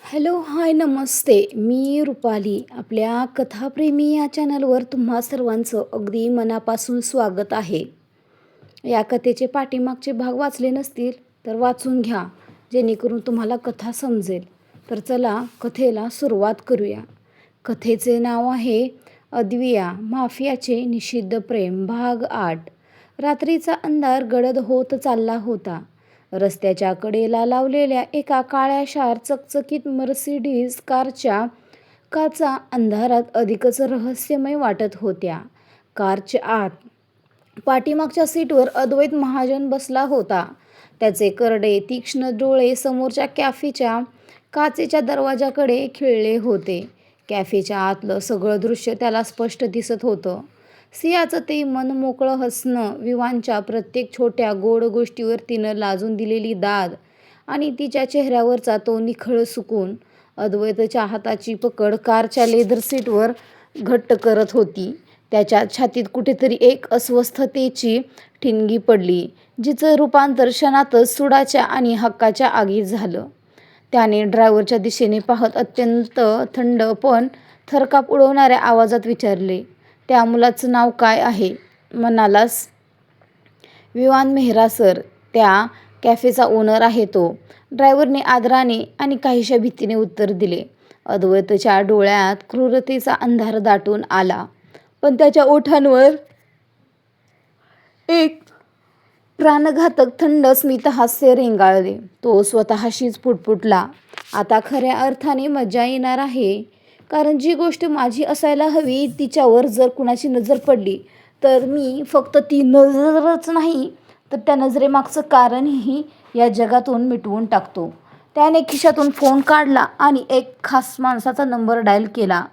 Hello, हाय, नमस्ते. मी रुपाली. आपल्या कथाप्रेमी या चॅनलवर तुम्हा सर्वांचं अगदी मनापासून स्वागत आहे. या कथेचे पाठीमागचे भाग वाचले नसतील तर वाचून घ्या, जेणेकरून तुम्हाला कथा समजेल. तर चला कथेला सुरुवात करूया. कथेचे नाव आहे अद्विया माफियाचे निषिद्ध प्रेम, भाग 8. रात्रीचा अंधार गडद होत चालला होता. रस्त्याच्या कडेला लावलेल्या एका काळ्याशार चकचकीत मर्सिडीज कारच्या काचा अंधारात अधिकच रहस्यमय वाटत होत्या. कारच्या आत पाठीमागच्या सीटवर अद्वैत महाजन बसला होता. त्याचे करडे तीक्ष्ण डोळे समोरच्या कॅफेच्या काचेच्या दरवाजाकडे खिळले होते. कॅफेच्या आतलं सगळं दृश्य त्याला स्पष्ट दिसत होतं. सियाचं ते मनमोकळं हसणं, विवानच्या प्रत्येक छोट्या गोड गोष्टीवर तिनं लाजून दिलेली दाद आणि तिच्या चेहऱ्यावरचा तो निखळ सुकून. अद्वैतच्या हाताची पकड कारच्या लेदर सीटवर घट्ट करत होती. त्याच्या छातीत कुठेतरी एक अस्वस्थतेची ठिणगी पडली, जिचं रूपांतर क्षणातच सुडाच्या आणि हक्काच्या आगीत झालं. त्याने ड्रायव्हरच्या दिशेने पाहत अत्यंत थंड पण थरकाप उडवणाऱ्या आवाजात विचारले, त्या मुलाचं नाव काय आहे म्हणालास? विवान मेहरा सर, त्या कॅफेचा ओनर आहे तो. ड्रायव्हरने आदराने आणि काहीशा भीतीने उत्तर दिले. अद्वैतच्या डोळ्यात क्रूरतेचा अंधार दाटून आला, पण त्याच्या ओठांवर एक प्राणघातक थंड स्मितहास्य रेंगाळले. तो स्वतःशीच पुटपुटला, आता खऱ्या अर्थाने मजा येणार आहे. कारण जी गोष्ट माझी असायला हवी तिच्यावर जर कुणाची नजर पडली तर मी फक्त ती नजरच नाही तर त्या नजरेमागचं कारणही या जगातून मिटवून टाकतो. त्याने खिशातून फोन काढला आणि एक खास माणसाचा नंबर डायल केला.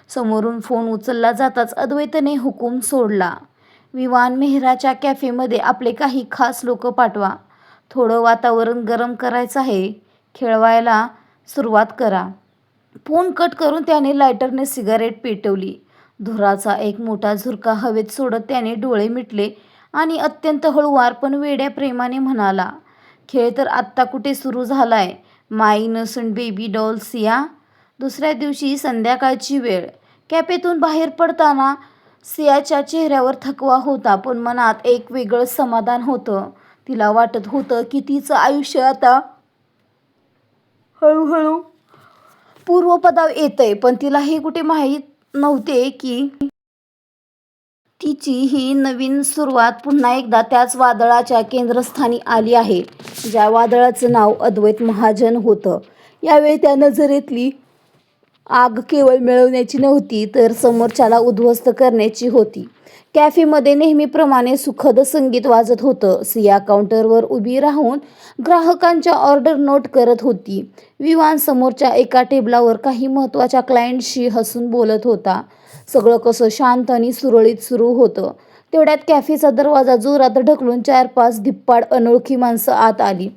समोरून फोन उचलला जाताच अद्वैतने हुकूम सोडला, विवान मेहराच्या कॅफेमध्ये आपले काही खास लोक पाठवा. थोडं वातावरण गरम करायचं आहे. खेळवायला सुरुवात करा. फोन कट करून त्याने लायटरने सिगारेट पेटवली. धुराचा एक मोठा झुरका हवेत सोडत त्याने डोळे मिटले आणि अत्यंत हळूवार पण वेड्या प्रेमाने म्हणाला, खेळ तर आत्ता कुठे सुरू झालाय माय इनोसंट बेबी डॉल सिया. दुसऱ्या दिवशी संध्याकाळची वेळ. कॅफेतून बाहेर पडताना सियाच्या चेहऱ्यावर थकवा होता, पण मनात एक वेगळं समाधान होतं. तिला वाटत होतं की तिचं आयुष्य आता हळूहळू पूर्वपदावर येतंय. पण तिला हे कुठे माहीत नव्हते की तिची ही नवीन सुरुवात पुन्हा एकदा त्याच वादळाच्या केंद्रस्थानी आली आहे, ज्या वादळाचं नाव अद्वैत महाजन होतं. यावेळी त्या नजरेतली आग केवळ मिळवण्याची नव्हती तर समोरच्याला उद्ध्वस्त करण्याची होती. कॅफेमध्ये नेहमीप्रमाणे सुखद संगीत वाजत होतं. सिया काउंटरवर उभी राहून ग्राहकांच्या ऑर्डर नोट करत होती. विवान समोरच्या एका टेबलावर काही महत्त्वाच्या क्लायंटशी हसून बोलत होता. सगळं कसं शांत आणि सुरळीत सुरू होतं. तेवढ्यात कॅफेचा दरवाजा जोरात ढकलून 4-5 धिप्पाड अनोळखी माणसं आत आली.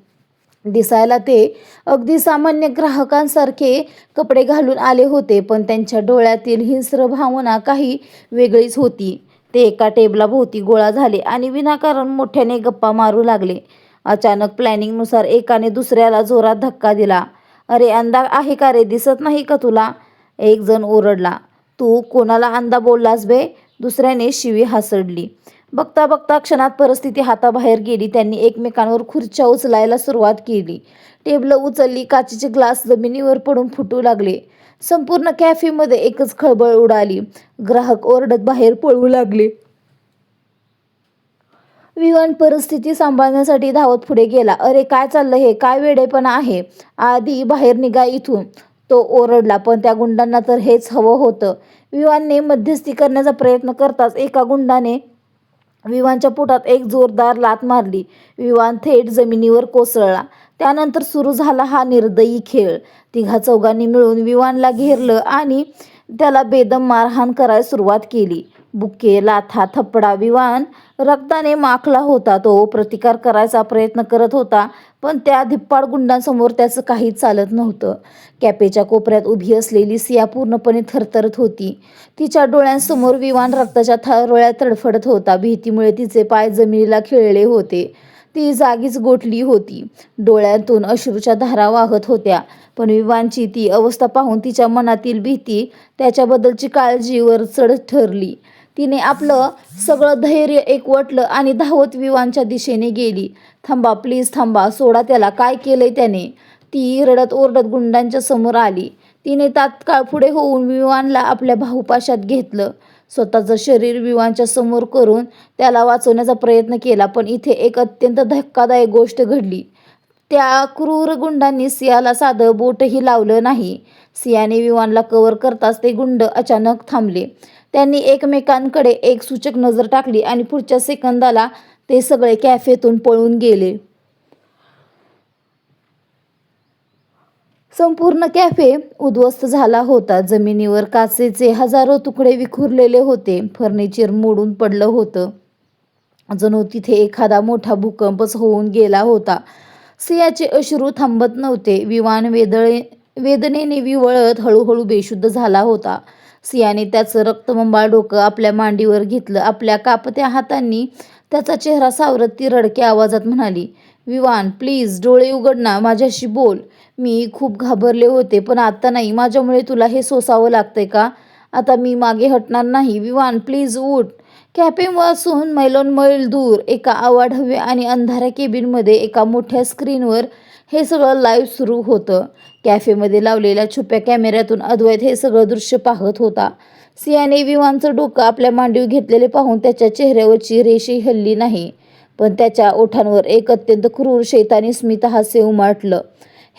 दिसायला ते अगदी सामान्य ग्राहकांसारखे कपडे घालून आले होते, पण त्यांच्या डोळ्यातील हिंस्र भावना काही वेगळीच होती. ते एका टेबलाभोवती गोळा झाले आणि विनाकारण मोठ्याने गप्पा मारू लागले. अचानक प्लॅनिंगनुसार एकाने दुसऱ्याला जोरात धक्का दिला. अरे अंधा आहे का रे, दिसत नाही का तुला? एक जण ओरडला. तू कोणाला अंधा बोललास बे? दुसऱ्याने शिवी हासडली. बघता बघता क्षणात परिस्थिती हाताबाहेर गेली. त्यांनी एकमेकांवर खुर्च्या उचलायला सुरुवात केली. टेबलं उचलली, काचेचे ग्लास जमिनीवर पडून फुटू लागले. संपूर्ण कॅफेमध्ये एकच खळबळ उडाली. ग्राहक ओरडत बाहेर पळू लागले. विवान परिस्थिती सांभाळण्यासाठी धावत पुढे गेला. अरे काय चाललं हे? काय वेडेपणा आहे? आधी बाहेर निघा इथून, तो ओरडला. पण त्या गुंडांना तर हेच हवं होतं. विवानने मध्यस्थी करण्याचा प्रयत्न करताच एका गुंडाने विवानच्या पोटात एक जोरदार लाथ मारली. विवान थेट जमिनीवर कोसळला. त्यानंतर सुरू झाला हा निर्दयी खेळ. तिघा-चौघांनी मिळून विवानला घेरलं आणि त्याला बेदम मारहाण करायला सुरुवात केली. बुक्के, लाथा, थपडा. विवान रक्ताने माखला होता. तो प्रतिकार करायचा प्रयत्न करत होता, पण त्या धिप्पाड गुंडांसमोर त्याचं काहीच चालत नव्हतं. कॅफेच्या कोपऱ्यात उभी असलेली सिया पूर्णपणे थरथरत होती. तिच्या डोळ्यांसमोर विवान रक्ताच्या थारोळ्यात तडफडत होता. भीतीमुळे तिचे पाय जमिनीला खिळले होते. ती जागीच गोठली होती. डोळ्यातून अश्रूच्या धारा वाहत होत्या. पण विवानची ती अवस्था पाहून तिच्या मनातील भीती, त्याच्याबद्दलची काळजी वर चढ ठरली. तिने आपलं सगळं धैर्य एकवटलं आणि धावत विवानच्या दिशेने गेली. "थांबा, प्लीज थांबा, सोडा त्याला, काय केलंय त्याने?" ती रडत ओरडत गुंडांच्या समोर आली. तिने तात्काळ पुढे होऊन विवानला आपल्या बाहुपाशात घेतलं. स्वतःचं शरीर विवानच्या समोर करून त्याला वाचवण्याचा प्रयत्न केला. पण इथे एक अत्यंत धक्कादायक गोष्ट घडली. त्या क्रूर गुंडांनी सियाला साधं बोटही लावलं नाही. सियाने विवानला कव्हर करताच ते गुंड अचानक थांबले. त्यांनी एकमेकांकडे एक सूचक नजर टाकली आणि पुढच्या सेकंदाला ते सगळे कॅफेतून पळून गेले. संपूर्ण कॅफे उद्ध्वस्त झाला होता. जमिनीवर काचेचे हजारो तुकडे विखुरलेले होते. फर्निचर मोडून पडलं होतं. जणू तिथे एखादा मोठा भूकंपच होऊन गेला होता. सियाचे अश्रू थांबत नव्हते. विवान वेदनेने विव्हळत हळूहळू बेशुद्ध झाला होता. सियाने त्याचं रक्तबंबाळ डोकं आपल्या मांडीवर घेतलं. आपल्या कापत्या हातांनी त्याचा चेहरा सावरत ती रडक्या आवाजात म्हणाली, "विवान, प्लीज डोळे उघड ना, माझ्याशी बोल. मी खूप घाबरले होते, पण आता नाही. माझ्यामुळे तुला हे सोसावं लागतंय का? आता मी मागे हटणार नाही. विवान, प्लीज उठ." कॅफेपासून मैलोनमैल दूर एका अवाढव्य आणि अंधाऱ्या केबिनमध्ये एका मोठ्या स्क्रीनवर हे सगळं लाईव्ह सुरू होतं. कॅफेमध्ये लावलेल्या छुप्या कॅमेऱ्यातून अद्वैत हे सगळं दृश्य पाहत होता. सियाने विवानचं डोकं आपल्या मांडीवर घेतलेले पाहून त्याच्या चेहऱ्यावरची रेषही हलली नाही. पण त्याच्या ओठांवर एक अत्यंत क्रूर शैतानी स्मित हास्य उमटलं.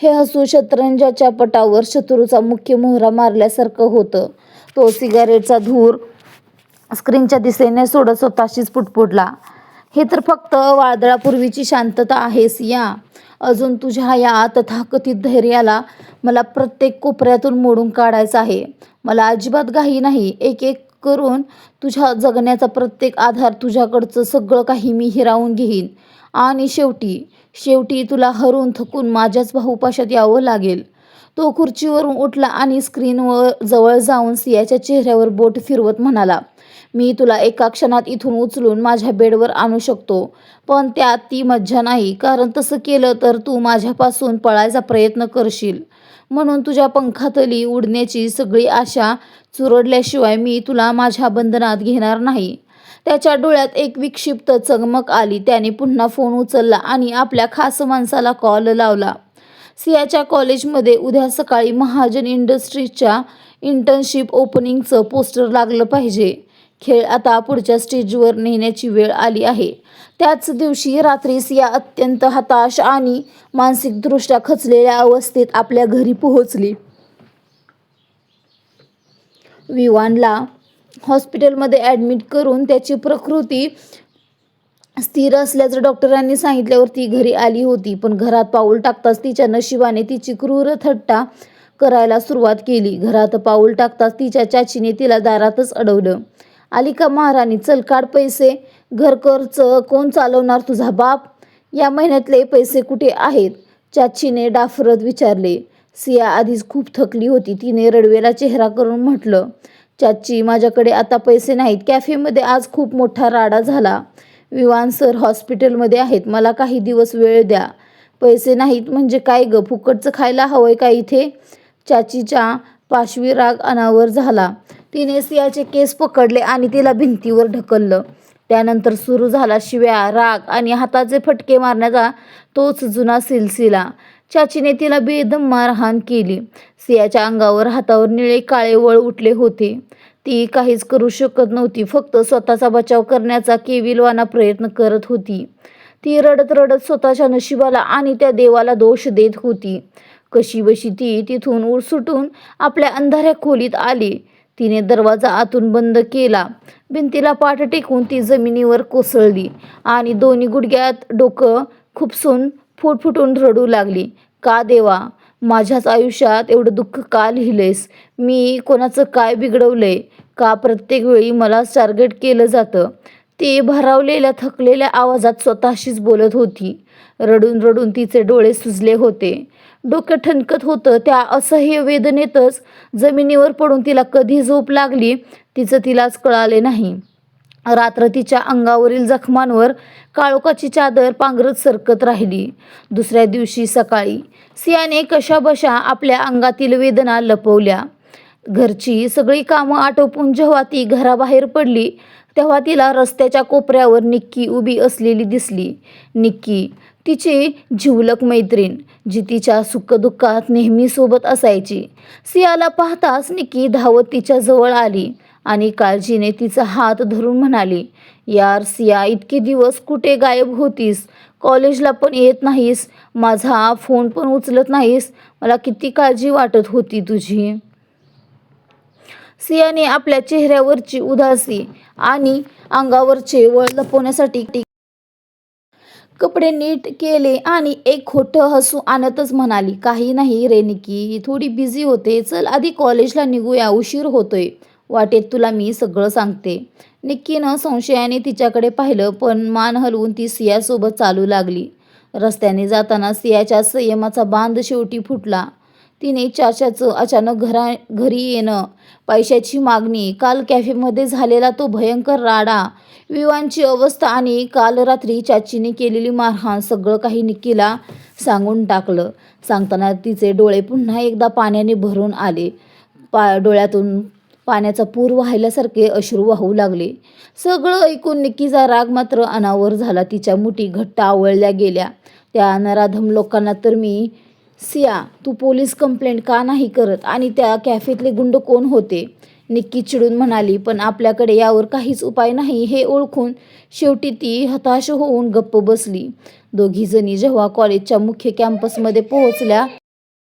हे हसू शतरंजाच्या पटावर शत्रूचा मुख्य मोहरा मारल्यासारखं होतं. तो सिगारेटचा धूर स्क्रीनच्या दिशेने सोडत स्वतःशीच पुटपुटला, "हे तर फक्त वादळापूर्वीची शांतता आहे सिया. अजून तुझ्या या तथाकथित धैर्याला मला प्रत्येक कोपऱ्यातून मोडून काढायचं आहे. मला अजिबात घाई नाही. एक एक करून तुझ्या जगण्याचा प्रत्येक आधार, तुझ्याकडचं सगळं काही मी हिरावून घेईन आणि शेवटी तुला हरून थकून माझ्याच बाहुपाशात यावं लागेल." तो खुर्चीवरून उठला आणि स्क्रीनवर जवळ जाऊन सियाच्या चेहऱ्यावर बोट फिरवत म्हणाला, "मी तुला एका क्षणात इथून उचलून माझ्या बेडवर आणू शकतो. पण त्यात ती मज्जा नाही, कारण तसं केलं तर तू माझ्यापासून पळायचा प्रयत्न करशील. म्हणून तुझ्या पंखातली उडण्याची सगळी आशा चुरडल्याशिवाय मी तुला माझ्या बंधनात घेणार नाही." त्याच्या डोळ्यात एक विक्षिप्त चकमक आली. त्याने पुन्हा फोन उचलला आणि आपल्या खास माणसाला कॉल लावला. सियाच्या कॉलेजमध्ये उद्या सकाळी महाजन इंडस्ट्रीजच्या इंटर्नशिप ओपनिंगचं पोस्टर लागलं पाहिजे. खेळ आता पुढच्या स्टेजवर नेण्याची वेळ आली आहे. त्याच दिवशी रात्री सिया अत्यंत हताश आणि मानसिकदृष्ट्या खचलेल्या अवस्थेत आपल्या घरी पोहोचली. विवानला हॉस्पिटलमध्ये ॲडमिट करून त्याची प्रकृती स्थिर असल्याचं डॉक्टरांनी सांगितल्यावर ती घरी आली होती. पण घरात पाऊल टाकताच तिच्या नशिबाने तिची क्रूर थट्टा करायला सुरुवात केली. घरात पाऊल टाकताच तिच्या चाचीने तिला दारातच अडवलं. "आली का महाराणी? चल, काढ पैसे. घरखर्च कोण चालवणार? तुझा बाप? या महिन्यातले पैसे कुठे आहेत?" चाचीने डाफरत विचारले. सिया आधीच खूप थकली होती. तिने रडवेला चेहरा करून म्हटलं, "चाची, माझ्याकडे आता पैसे नाहीत. कॅफेमध्ये आज खूप मोठा राडा झाला. विवान सर हॉस्पिटलमध्ये आहेत. मला काही दिवस वेळ द्या." "पैसे नाहीत म्हणजे काय गं? फुकटचं खायला हवंय का इथे?" चाचीच्या पाशवी राग अनावर झाला. तिने सियाचे केस पकडले आणि तिला भिंतीवर ढकललं. त्यानंतर सुरू झाला शिव्या, राग आणि हाताचे फटके मारण्याचा तोच जुना सिलसिला. चाचीने तिला बेदम मारहाण केली. सियाच्या अंगावर, हातावर निळे काळे वळ उठले होते. ती काहीच करू शकत नव्हती. फक्त स्वतःचा बचाव करण्याचा केविलवाणा प्रयत्न करत होती. ती रडत रडत स्वतःच्या नशिबाला आणि त्या देवाला दोष देत होती. कशीबशी ती तिथून सुटून आपल्या अंधाऱ्या खोलीत आली. तिने दरवाजा आतून बंद केला. भिंतीला पाठ टेकून ती जमिनीवर कोसळली आणि दोन्ही गुडघ्यात डोकं खुपसून फुटफुटून रडू लागली. "का देवा, माझ्याच आयुष्यात एवढं दुःख का लिहिलंयस? मी कोणाचं काय बिघडवलंय? का प्रत्येक वेळी मलाच टार्गेट केलं जातं?" ती भारावलेल्या थकलेल्या आवाजात स्वतःशीच बोलत होती. रडून रडून तिचे डोळे सुजले होते. डोकं ठणकत होतं. त्या असह्य वेदनेतच जमिनीवर पडून तिला कधी झोप लागली तिचं तिलाच कळाले नाही. रात्र तिच्या अंगावरील जखमांवर काळोखाची चादर पांघरत सरकत राहिली. दुसऱ्या दिवशी सकाळी सियाने कशाबशा आपल्या अंगातील वेदना लपवल्या. घरची सगळी कामं आटोपून जेव्हा ती घराबाहेर पडली तेव्हा तिला रस्त्याच्या कोपऱ्यावर निक्की उभी असलेली दिसली. निक्की, तिची जिवलग मैत्रीण, जी तिच्या सुखदुःखात नेहमी सोबत असायची. सियाला पाहताच निक्की धावत तिच्या जवळ आली आणि काळजीने तिचा हात धरून म्हणाली, यार सिया, इतके दिवस कुठे गायब होतीस? कॉलेजला पण येत नाहीस, माझा फोन पण उचलत नाहीस. मला किती काळजी वाटत होती तुझी. सियाने आपल्या चेहऱ्यावरची उदासी आणि अंगावरचे वळ लपवण्यासाठी कपडे नीट केले आणि एक खोटं हसू आणतच म्हणाली, काही नाही रे निक्की, थोडी बिझी होते. चल आधी कॉलेजला निघूया, उशीर होतोय. वाटेत तुला मी सगळं सांगते. निक्कीनं संशयाने तिच्याकडे पाहिलं, पण मान हलवून ती सियासोबत चालू लागली. रस्त्याने जाताना सियाच्या संयमाचा बांध शेवटी फुटला. तिने चाच्याचं अचानक घरी येणं, पैशाची मागणी, काल कॅफेमध्ये झालेला तो भयंकर राडा, विवांची अवस्था आणि काल रात्री चाचीने केलेली मारहाण सगळं काही निक्कीला सांगून टाकलं. सांगताना तिचे डोळे पुन्हा एकदा पाण्याने भरून आले. डोळ्यातून पाण्याचा पूर वाहिल्यासारखे अश्रू वाहू लागले. सगळं ऐकून निक्कीचा राग मात्र अनावर झाला. तिच्या मुठी घट्ट आवळल्या गेल्या. त्या नराधम लोकांना तर मी, सिया, तू पोलीस कंप्लेंट का नाही करत? आणि त्या कॅफेतले गुंड कोण होते? निक्की चिडून म्हणाली. पण आपल्याकडे यावर काहीच उपाय नाही हे ओळखून शेवटी ती हताश होऊन गप्प बसली. दोघीजणी जेव्हा कॉलेजच्या मुख्य कॅम्पसमध्ये पोहोचल्या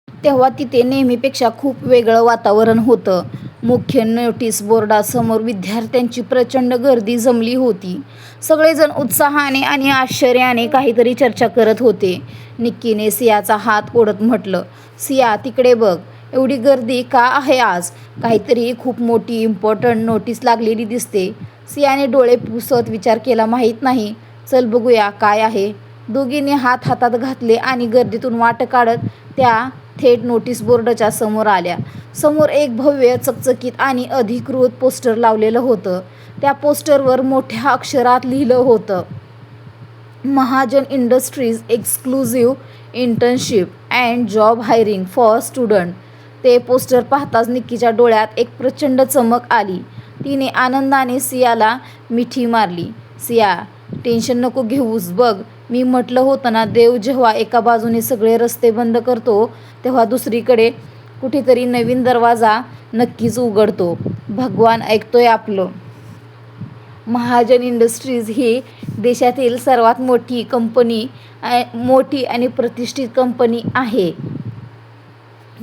तेव्हा तिथे नेहमीपेक्षा खूप वेगळं वातावरण होतं. मुख्य नोटीस बोर्डासमोर विद्यार्थ्यांची प्रचंड गर्दी जमली होती. सगळेजण उत्साहाने आणि आश्चर्याने काहीतरी चर्चा करत होते. निक्कीने सियाचा हात ओढत म्हटलं, सिया, तिकडे बघ, एवढी गर्दी का आहे आज? काहीतरी खूप मोठी इम्पॉर्टंट नोटीस लागलेली दिसते. सियाने डोळे पुसत विचार केला, माहीत नाही, चल बघूया काय आहे. दोघींनी हात हातात घातले आणि गर्दीतून वाट काढत त्या थेट नोटीस बोर्डच्या समोर आल्या. समोर एक भव्य, चकचकीत आणि अधिकृत पोस्टर लावलेलं होतं. त्या पोस्टरवर मोठ्या अक्षरात लिहिलं होतं, Mahajan industries exclusive internship and job hiring for student. ते पोस्टर पाहताच निक्कीच्या डोळ्यात एक प्रचंड चमक आली. तिने आनंदाने सियाला मिठी मारली. सिया, टेन्शन नको घेऊस. बघ, मी म्हटलं होतं ना, देव जेव्हा एका बाजूने सगळे रस्ते बंद करतो तेव्हा दुसरीकडे कुठेतरी नवीन दरवाजा नक्कीच उघडतो. भगवान ऐकतोय आपलं. महाजन इंडस्ट्रीज ही देशातील सर्वात मोठी आणि प्रतिष्ठित कंपनी आहे.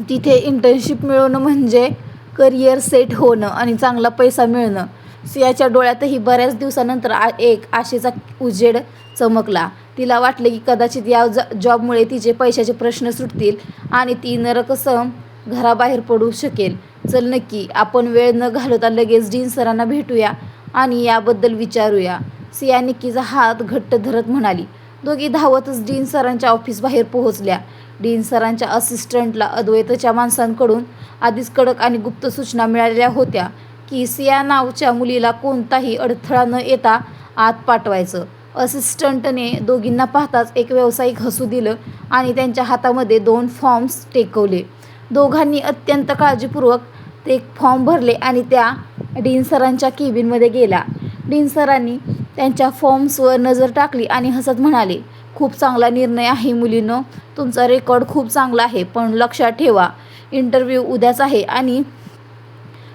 तिथे इंटर्नशिप मिळवणं म्हणजे करिअर सेट होणं आणि चांगला पैसा मिळणं. सियाच्या डोळ्यातही बऱ्याच दिवसानंतर एक आशेचा उजेड चमकला. तिला वाटले की कदाचित या जॉबमुळे तिचे पैशाचे प्रश्न सुटतील आणि ती नरकसम घराबाहेर पडू शकेल. चल नक्की, आपण वेळ न घालवता लगेच डीन सरांना भेटूया आणि याबद्दल विचारूया. सिया निक्कीचा हात घट्ट धरत म्हणाली. दोघी धावतच डीन सरांच्या ऑफिसबाहेर पोहोचल्या. डीन सरांच्या असिस्टंटला अद्वैतच्या माणसांकडून आधीच कडक आणि गुप्त सूचना मिळालेल्या होत्या की सिया नावच्या मुलीला कोणताही अडथळा न येता आत पाठवायचं. असिस्टंटने दोघींना पाहताच एक व्यावसायिक हसू दिलं आणि त्यांच्या हातामध्ये 2 फॉर्म्स टेकवले. दोघांनी अत्यंत काळजीपूर्वक ते फॉर्म भरले आणि त्या डीन सरांच्या केबिनमध्ये गेला. डीन सरांनी त्यांच्या फॉर्म्सवर नजर टाकली आणि हसत म्हणाले, खूप चांगला निर्णय आहे मुलींनो, तुमचा रेकॉर्ड खूप चांगला आहे. पण लक्षात ठेवा, इंटरव्ह्यू उद्याच आहे आणि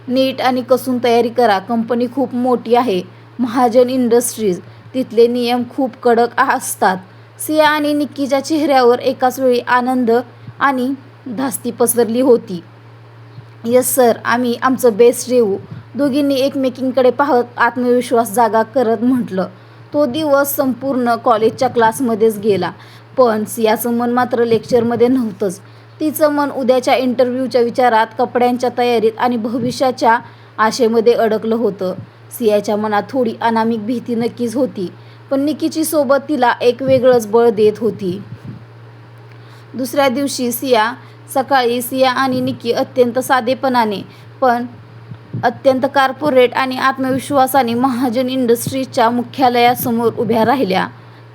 नीट आणि कसून तयारी करा. कंपनी खूप मोठी आहे, महाजन इंडस्ट्रीज, तिथले नियम खूप कडक असतात. सिया आणि निक्कीच्या चेहऱ्यावर एकाच वेळी आनंद आणि धास्ती पसरली होती. यस सर, आम्ही आमचं बेस्ट देऊ, दोघींनी एकमेकींकडे पाहत आत्मविश्वास जागा करत म्हटलं. तो दिवस संपूर्ण कॉलेजच्या क्लासमध्येच गेला, पण सियाचं मन मात्र लेक्चरमध्ये नव्हतंच. तिचं मन उद्याच्या इंटरव्ह्यूच्या विचारात, कपड्यांच्या तयारीत आणि भविष्याच्या आशेमध्ये अडकलं होतं. सियाच्या मनात थोडी अनामिक भीती नक्कीच होती, पण निक्कीची सोबत तिला एक वेगळंच बळ देत होती. दुसऱ्या दिवशी सकाळी सिया आणि निक्की अत्यंत साधेपणाने पण अत्यंत कॉर्पोरेट आणि आत्मविश्वासाने महाजन इंडस्ट्रीजच्या मुख्यालयासमोर उभ्या राहिल्या.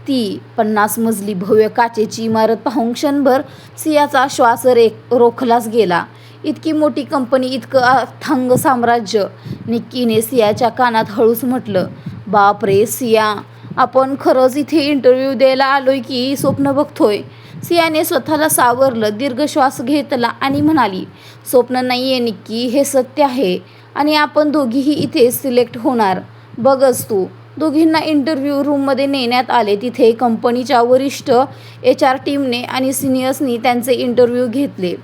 ती 50 मजली भव्य काचेची इमारत पाहून क्षणभर सियाचा श्वास रोखलाच गेला. इतकी मोठी कंपनी, इतकं अथांग साम्राज्य. निक्कीने सियाच्या कानात हळूच म्हटलं, बापरे सिया, आपण खरंच इथे इंटरव्ह्यू द्यायला आलोय की स्वप्न बघतोय? सियाने स्वतःला सावरलं, दीर्घ श्वास घेतला आणि म्हणाली, स्वप्न नाहीये निक्की, हे सत्य आहे. आणि आपण दोघीही इथे सिलेक्ट होणार. बघच तू. दोघींना इंटरव्ह्यू रूममध्ये नेण्यात आले. तिथे कंपनीच्या वरिष्ठ HR टीमने आणि सिनियर्सनी त्यांचे इंटरव्ह्यू घेतले.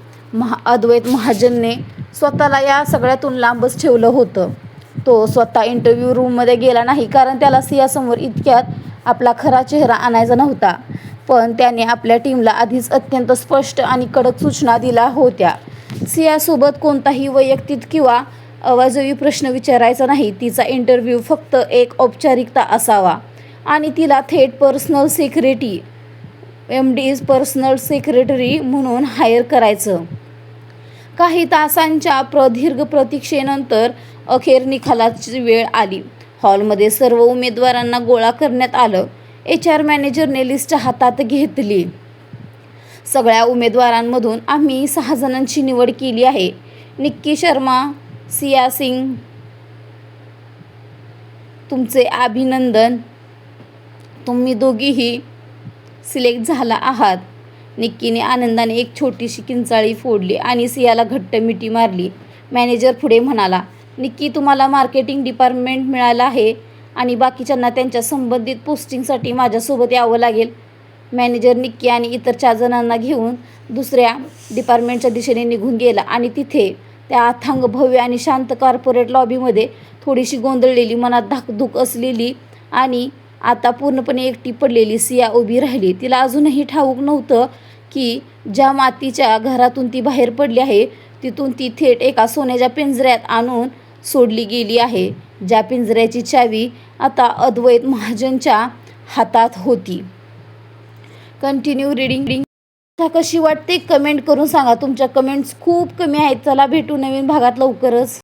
अद्वैत महाजनने स्वतःला या सगळ्यातून लांबच ठेवलं होतं. तो स्वतः इंटरव्ह्यू रूममध्ये गेला नाही, कारण त्याला सियासमोर इतक्यात आपला खरा चेहरा आणायचा नव्हता. पण त्याने आपल्या टीमला आधीच अत्यंत स्पष्ट आणि कडक सूचना दिल्या होत्या. सियासोबत कोणताही वैयक्तिक किंवा अवाजवी प्रश्न विचारायचा नाही. तिचा इंटरव्ह्यू फक्त एक औपचारिकता असावा आणि तिला थेट personal secretary, MD's personal secretary म्हणून हायर करायचं. काही तासांच्या प्रदीर्घ प्रतीक्षेनंतर अखेर निकालाची वेळ आली. हॉलमध्ये सर्व उमेदवारांना गोळा करण्यात आलं. HR मॅनेजरने लिस्ट हातात घेतली. सगळ्या उमेदवारांमधून आम्ही 6 जणांची निवड केली आहे. निक्की शर्मा, सिया सिंग, तुमचे अभिनंदन. तुम्ही दोघीही सिलेक्ट झाला आहात. निक्कीने आनंदाने एक छोटीशी किंचाळी फोडली आणि सियाला घट्ट मिठी मारली. मॅनेजर पुढे म्हणाला, निक्की, तुम्हाला मार्केटिंग डिपार्टमेंट मिळालं आहे आणि बाकीच्यांना त्यांच्या संबंधित पोस्टिंगसाठी माझ्यासोबत यावं लागेल. मॅनेजर निक्की आणि इतर 4 जणांना घेऊन दुसऱ्या डिपार्टमेंटच्या दिशेने निघून गेला आणि तिथे त्या अथांग भव्य आणि शांत कॉर्पोरेट लॉबीमध्ये थोडीशी गोंधळलेली, मनात धाकधूक असलेली आणि आता पूर्णपणे एकटी पडलेली सिया उभी राहिली. तिला अजूनही ठाऊक नव्हतं की ज्या मातीच्या घरातून ती बाहेर पडली आहे, तिथून ती थेट एका सोन्याच्या पिंजऱ्यात आणून सोडली गेली आहे, ज्या पिंजऱ्याची चावी आता अद्वैत महाजनच्या हातात होती. Continue reading. कशी वाटते कमेंट करून सांगा. तुमच्या कमेंट्स खूप कमी आहेत. चला भेटू नवीन भागात लवकरच.